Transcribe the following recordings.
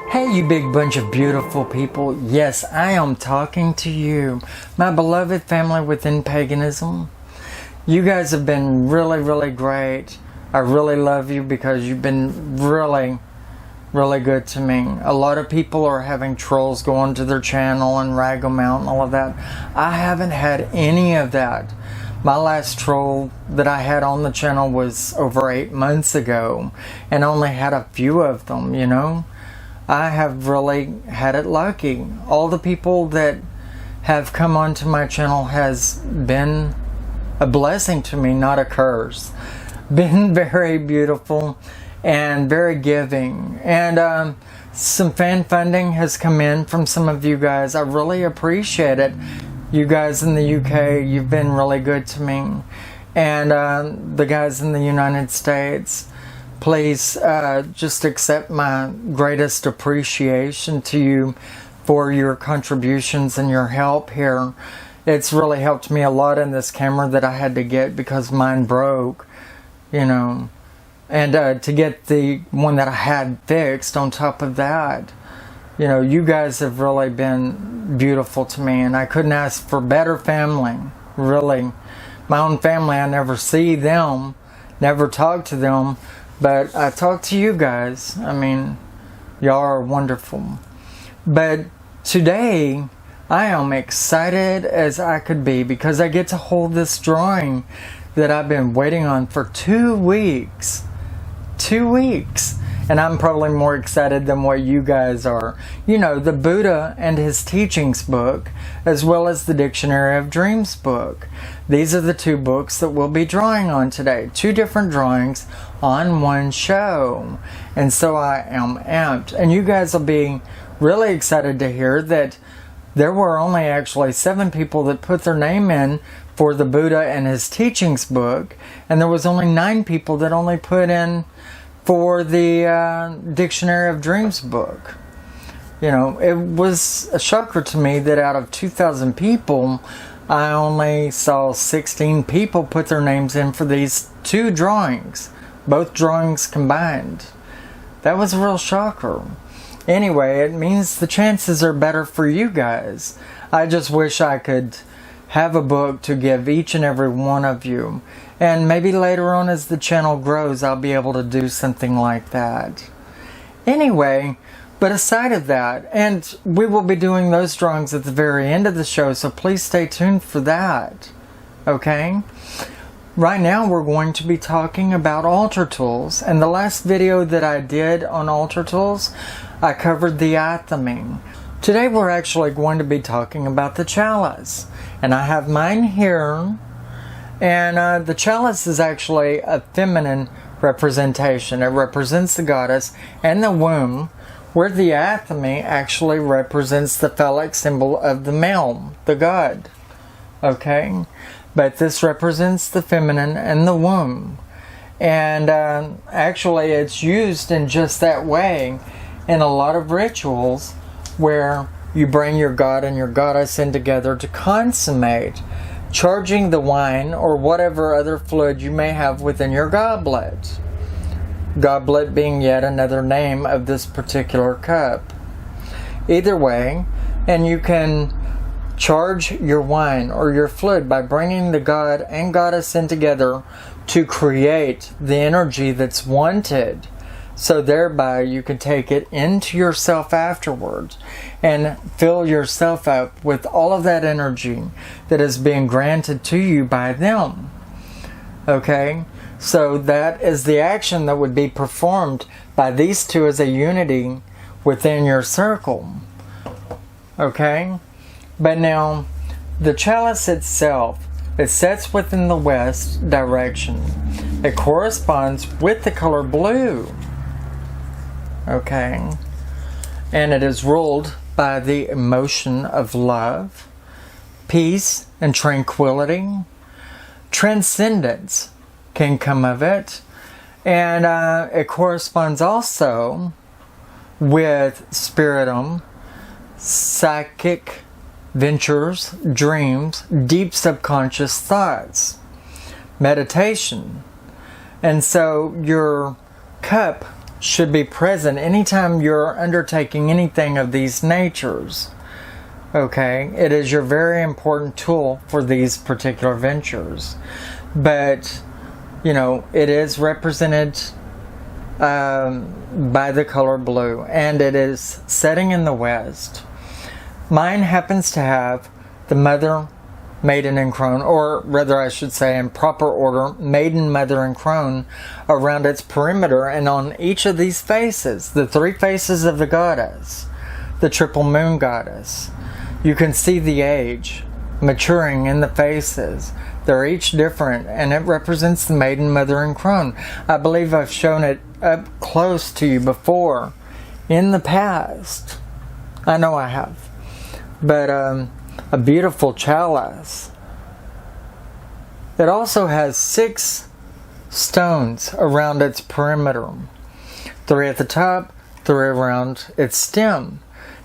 Hey, you big bunch of beautiful people. Yes, I am talking to you, my beloved family within paganism. You guys have been really, really great. I really love you because you've been really, really good to me. A lot of people are having trolls go onto their channel and rag them out and all of that. I haven't had any of that. My last troll that I had on the channel was over 8 months ago and only had a few of them, you know. I have really had it lucky. All the people that have come onto my channel has been a blessing to me, not a curse. Been very beautiful and very giving. And some fan funding has come in from some of you guys. I really appreciate it. You guys in the UK, you've been really good to me. And the guys in the United States, please just accept my greatest appreciation to you for your contributions and your help here. It's really helped me a lot in this camera that I had to get because mine broke, you know. And to get the one that I had fixed on top of that, you know, you guys have really been beautiful to me. And I couldn't ask for better family, really. My own family, I never see them, never talk to them. But I talk to you guys. I mean, y'all are wonderful. But today, I am excited as I could be because I get to hold this drawing that I've been waiting on for 2 weeks. 2 weeks. And I'm probably more excited than what you guys are. You know, the Buddha and his teachings book, as well as the Dictionary of Dreams book. These are the 2 books that we'll be drawing on today. 2 different drawings on one show. And so I am amped. And you guys will be really excited to hear that there were only actually 7 people that put their name in for the Buddha and his teachings book. And there was only 9 people that only put in for the Dictionary of Dreams book. You know, it was a shocker to me that out of 2,000 people, I only saw 16 people put their names in for these 2 drawings. Both drawings combined. That was a real shocker. Anyway, it means the chances are better for you guys. I just wish I could have a book to give each and every one of you. And maybe later on as the channel grows, I'll be able to do something like that. Anyway, but aside of that, and we will be doing those drawings at the very end of the show, so please stay tuned for that. Okay? Right now we're going to be talking about altar tools. And the last video that I did on altar tools, I covered the athame. Today we're actually going to be talking about the chalice. And I have mine here. And the chalice is actually a feminine representation. It represents the goddess and the womb, where the athame actually represents the phallic symbol of the male, the god. Okay? But this represents the feminine and the womb. And actually it's used in just that way in a lot of rituals where you bring your god and your goddess in together to consummate charging the wine or whatever other fluid you may have within your goblet. Goblet being yet another name of this particular cup. Either way, and you can charge your wine or your fluid by bringing the god and goddess in together to create the energy that's wanted. So thereby you can take it into yourself afterwards and fill yourself up with all of that energy that is being granted to you by them. Okay? So that is the action that would be performed by these 2 as a unity within your circle. Okay? But now, the chalice itself, it sets within the west direction. It corresponds with the color blue. Okay? And it is ruled by the emotion of love, peace, and tranquility. Transcendence can come of it. And it corresponds also with spiritum, psychic ventures, dreams, deep subconscious thoughts, meditation. And so your cup should be present anytime you're undertaking anything of these natures. Okay, it is your very important tool for these particular ventures. But, you know, it is represented by the color blue, and it is setting in the west. Mine happens to have the mother, maiden, and crone, or rather I should say in proper order, maiden, mother, and crone around its perimeter, and on each of these faces, the three faces of the goddess, the triple moon goddess, you can see the age maturing in the faces. They're each different, and it represents the maiden, mother, and crone. I believe I've shown it up close to you before in the past. I know I have. But a beautiful chalice. It also has 6 stones around its perimeter. 3 at the top, 3 around its stem.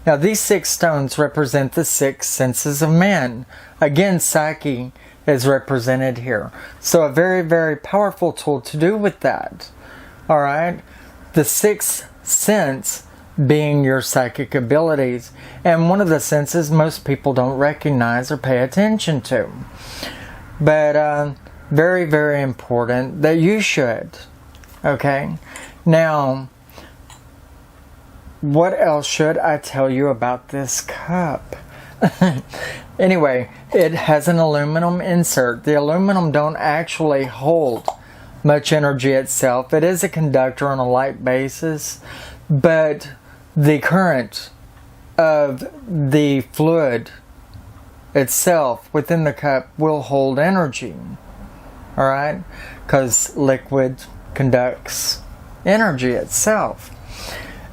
Now these 6 stones represent the 6 senses of man. Again, psyche is represented here. So a very, very powerful tool to do with that. Alright? The 6th sense being your psychic abilities. And one of the senses most people don't recognize or pay attention to. But very, very important that you should. Okay? Now, what else should I tell you about this cup? Anyway, it has an aluminum insert. The aluminum don't actually hold much energy itself. It is a conductor on a light basis, but the current of the fluid itself within the cup will hold energy. Alright? Because liquid conducts energy itself.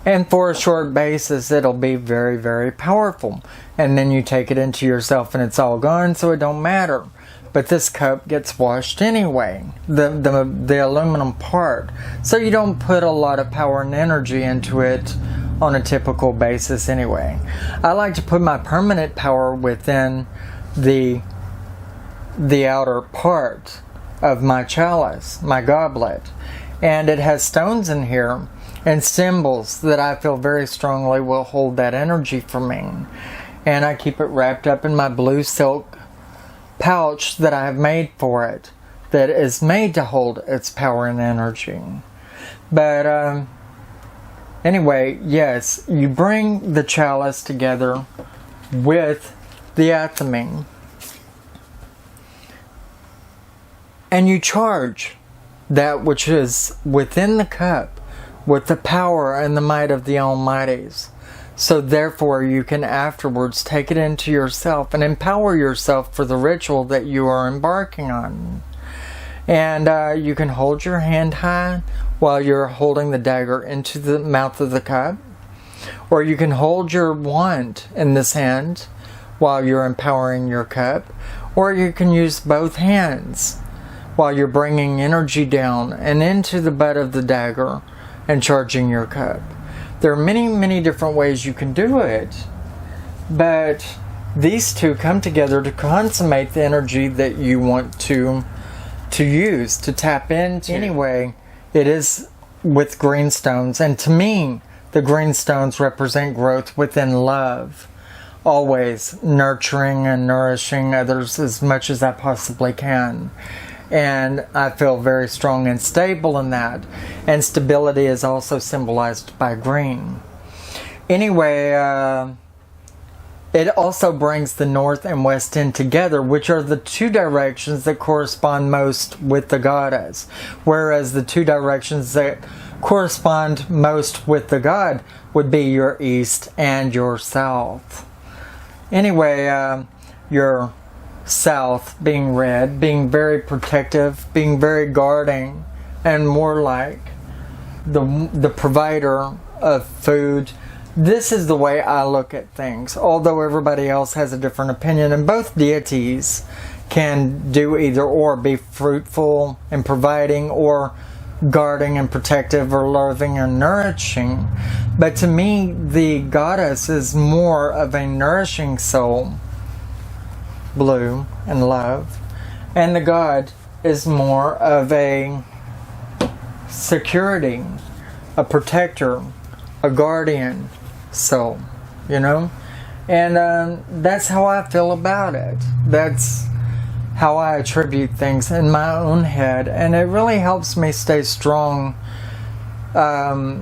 And for a short basis, it'll be very, very powerful. And then you take it into yourself and it's all gone, so it don't matter. But this cup gets washed anyway, the aluminum part. So you don't put a lot of power and energy into it on a typical basis anyway. I like to put my permanent power within the outer part of my chalice, my goblet. And it has stones in here and symbols that I feel very strongly will hold that energy for me. And I keep it wrapped up in my blue silk pouch that I have made for it, that is made to hold its power and energy. But anyway, yes, you bring the chalice together with the athame, and you charge that which is within the cup with the power and the might of the Almighties. So therefore you can afterwards take it into yourself and empower yourself for the ritual that you are embarking on. And you can hold your hand high while you're holding the dagger into the mouth of the cup. Or you can hold your wand in this hand while you're empowering your cup. Or you can use both hands while you're bringing energy down and into the butt of the dagger and charging your cup. There are many, many different ways you can do it, but these two come together to consummate the energy that you want to use, to tap into. Anyway, it is with green stones, and to me, the green stones represent growth within love. Always nurturing and nourishing others as much as I possibly can. And I feel very strong and stable in that. And stability is also symbolized by green. Anyway, it also brings the north and west in together, which are the two directions that correspond most with the goddess. Whereas the two directions that correspond most with the god would be your east and your south. Anyway, your south being red, being very protective, being very guarding, and more like the provider of food. This is the way I look at things, although everybody else has a different opinion, and both deities can do either or, be fruitful and providing, or guarding and protective, or loving and nourishing. But to me, the goddess is more of a nourishing soul, blue and love, and the god is more of a security, a protector, a guardian soul, you know? And that's how I feel about it. That's how I attribute things in my own head, and it really helps me stay strong by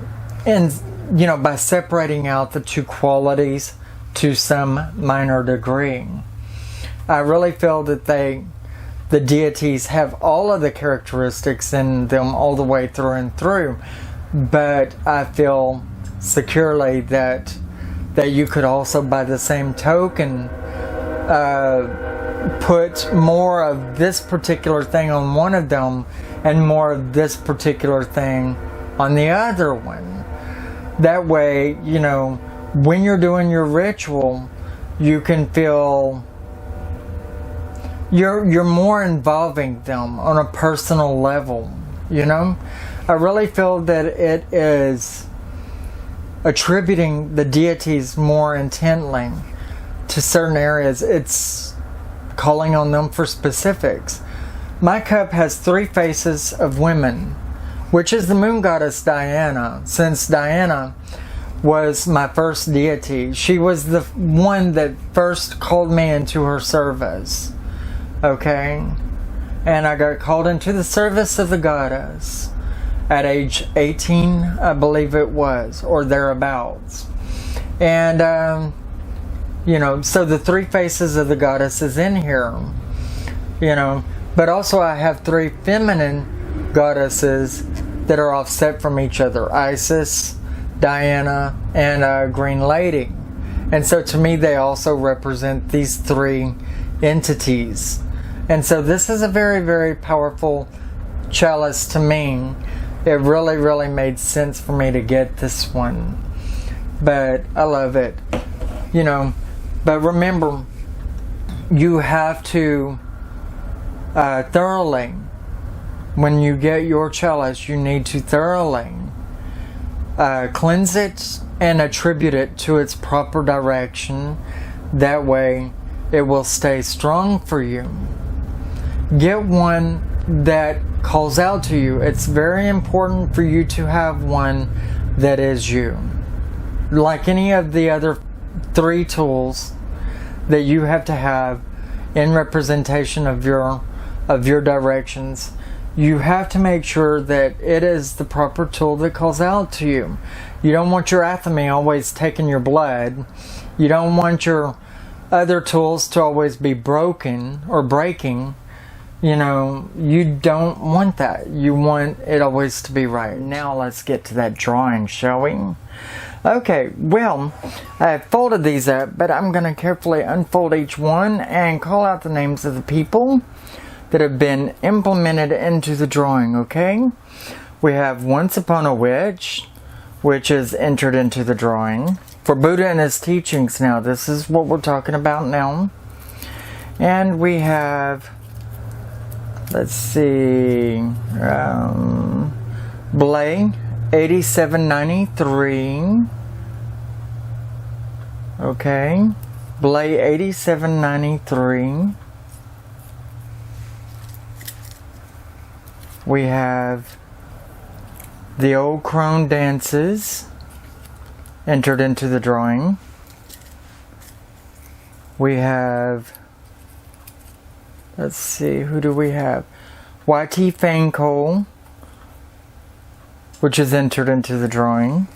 separating out the two qualities to some minor degree. I really feel that the deities have all of the characteristics in them all the way through and through, but I feel securely that you could also, by the same token, put more of this particular thing on one of them and more of this particular thing on the other one. That way, when you're doing your ritual, you can feel you're more involving them on a personal level, I really feel that it is attributing the deities more intently to certain areas. It's calling on them for specifics. My cup has 3 faces of women, which is the moon goddess Diana. Since Diana was my first deity, she was the one that first called me into her service. Okay? And I got called into the service of the goddess at age 18, I believe it was, or thereabouts. And, so the 3 faces of the goddess is in here, but also I have 3 feminine goddesses that are offset from each other: Isis, Diana, and Green Lady. And so to me, they also represent these 3 entities. And so this is a very, very powerful chalice to me. It really, really made sense for me to get this one. But I love it, But remember, you have to thoroughly, when you get your chalice, you need to thoroughly cleanse it and attribute it to its proper direction. That way, it will stay strong for you. Get one that calls out to you. It's very important for you to have one that is you. Like any of the other 3 tools that you have to have in representation of your directions, you have to make sure that it is the proper tool that calls out to you. You don't want your athame always taking your blood. You don't want your other tools to always be broken or breaking. You don't want that. You want it always to be right. Now let's get to that drawing, shall we? Okay, well, I folded these up, but I'm going to carefully unfold each one and call out the names of the people that have been implemented into the drawing, okay? We have Once Upon a Witch, which is entered into the drawing. For Buddha and his teachings now, this is what we're talking about now. And we have, let's see, Blay, 8793. Okay, Blay 8793. We have The Old Crone Dances entered into the drawing. We have, let's see, who do we have? YT Fangcole, which is entered into the drawing.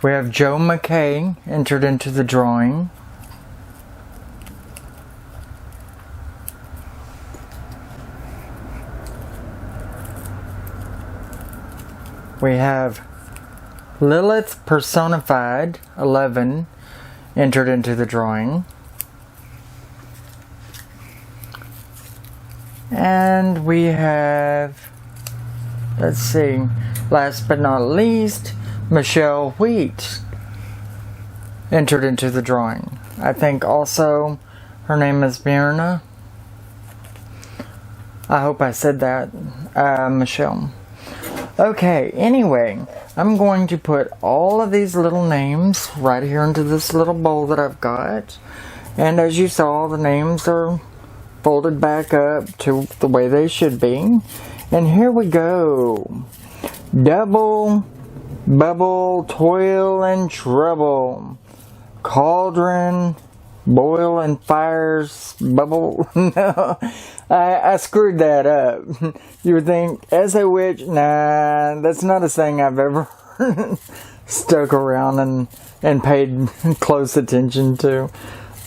We have Joe McKay entered into the drawing. We have Lilith Personified 11 entered into the drawing. And we have, let's see, last but not least, Michelle Wheat entered into the drawing. I think also her name is Myrna. I hope I said that, Michelle. Okay, anyway, I'm going to put all of these little names right here into this little bowl that I've got. And as you saw, the names are folded back up to the way they should be. And here we go. Double, bubble, toil and trouble. Cauldron, boil and fires, bubble. No, I screwed that up. You would think, as a witch, nah, that's not a saying I've ever stuck around and paid close attention to.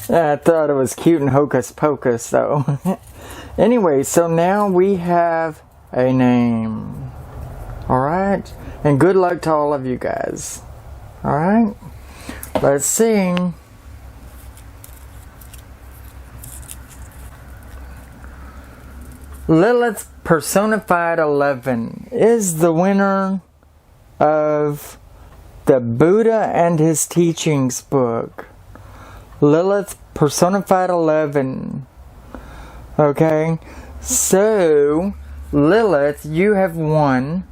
I thought it was cute and hocus pocus, though. Anyway, so now we have a name. Alright? And good luck to all of you guys. Alright? Let's see. Lilith Personified 11 is the winner of the Buddha and His Teachings book. Lilith Personified 11. Okay? So, Lilith, you have won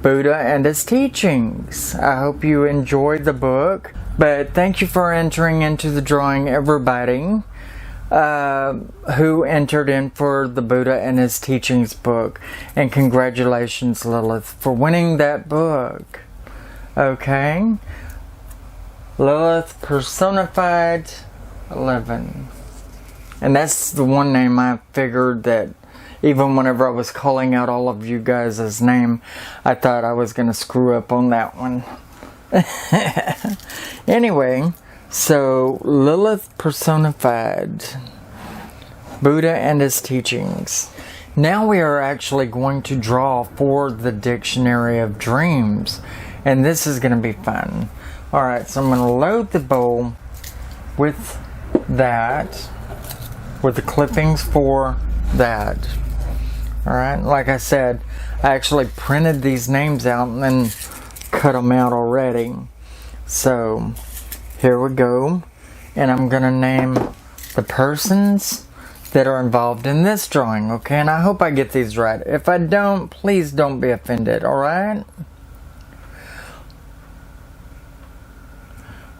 Buddha and His Teachings. I hope you enjoyed the book. But thank you for entering into the drawing, everybody who entered in for the Buddha and His Teachings book. And congratulations, Lilith, for winning that book. Okay? Lilith Personified 11. And that's the one name I figured that even whenever I was calling out all of you guys' name, I thought I was going to screw up on that one. Anyway, so Lilith Personified, Buddha and His Teachings. Now we are actually going to draw for the Dictionary of Dreams, and this is going to be fun. Alright, so I'm going to load the bowl with that, with the clippings for that. Alright, like I said, I actually printed these names out and then cut them out already. So here we go, and I'm gonna name the persons that are involved in this drawing, okay? And I hope I get these right. If I don't, please don't be offended, alright?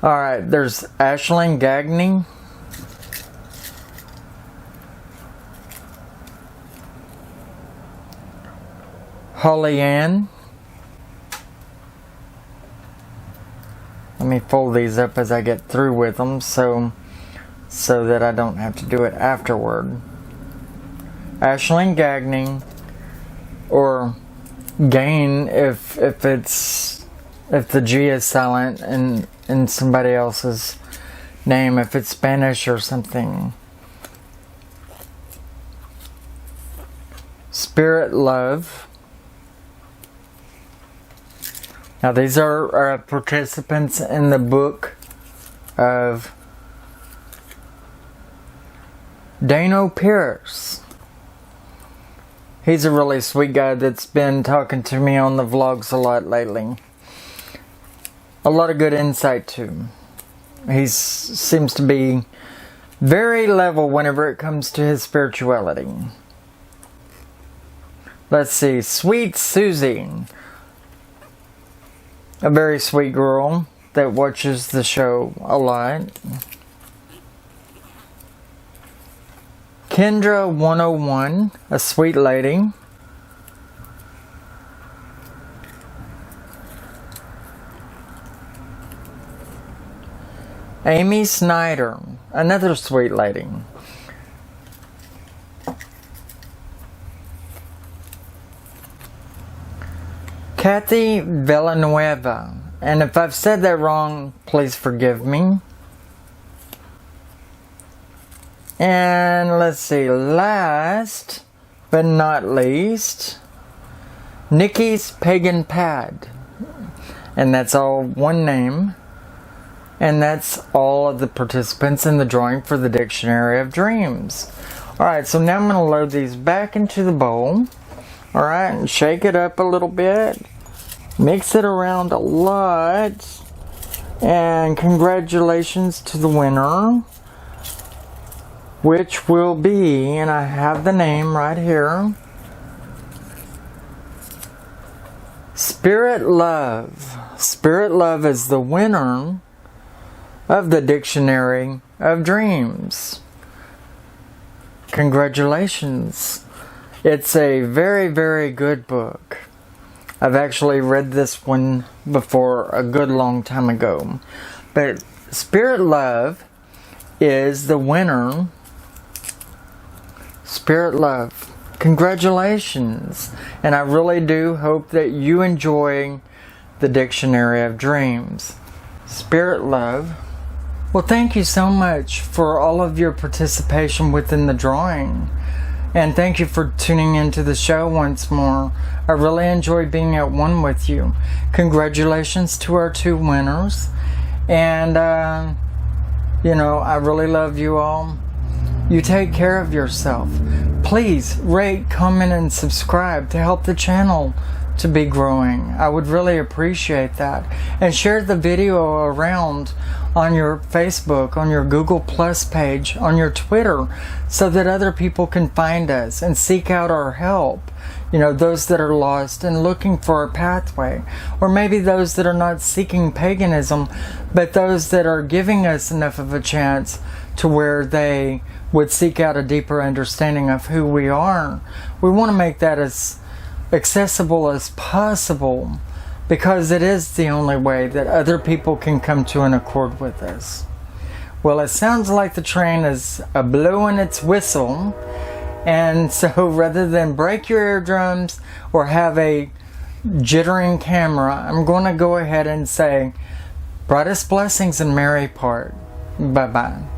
Alright, there's Aisling Gagne, Holly Ann. Let me fold these up as I get through with them so that I don't have to do it afterward. Aisling Gagne, or Gain if the G is silent in somebody else's name, if it's Spanish or something. Spirit Love. Now these are participants in the book of Dano Pierce. He's a really sweet guy that's been talking to me on the vlogs a lot lately. A lot of good insight too. He seems to be very level whenever it comes to his spirituality. Let's see, Sweet Susie. A very sweet girl that watches the show a lot. Kendra 101, a sweet lady. Amy Snyder, another sweet lady. Kathy Villanueva, and if I've said that wrong, please forgive me. And let's see, last but not least, Nikki's Pagan Pad. And that's all one name. And that's all of the participants in the drawing for the Dictionary of Dreams. Alright, so now I'm going to load these back into the bowl. Alright, and shake it up a little bit. Mix it around a lot. And congratulations to the winner, which will be, and I have the name right here, Spirit Love. Spirit Love is the winner of the Dictionary of Dreams. congratulations. It's a very, very good book. I've actually read this one before a good long time ago. But Spirit Love is the winner. Spirit Love. Congratulations. And I really do hope that you enjoy the Dictionary of Dreams. Spirit Love. Well, thank you so much for all of your participation within the drawing. And thank you for tuning into the show once more. I really enjoyed being at one with you. Congratulations to our 2 winners. And, I really love you all. You take care of yourself. Please rate, comment, and subscribe to help the channel to be growing. I would really appreciate that. And share the video around on your Facebook, on your Google Plus page, on your Twitter, so that other people can find us and seek out our help. Those that are lost and looking for a pathway. Or maybe those that are not seeking paganism, but those that are giving us enough of a chance to where they would seek out a deeper understanding of who we are. We want to make that as accessible as possible, because it is the only way that other people can come to an accord with us. Well, it sounds like the train is blowing its whistle, and so rather than break your eardrums or have a jittering camera, I'm going to go ahead and say brightest blessings and merry part. Bye-bye.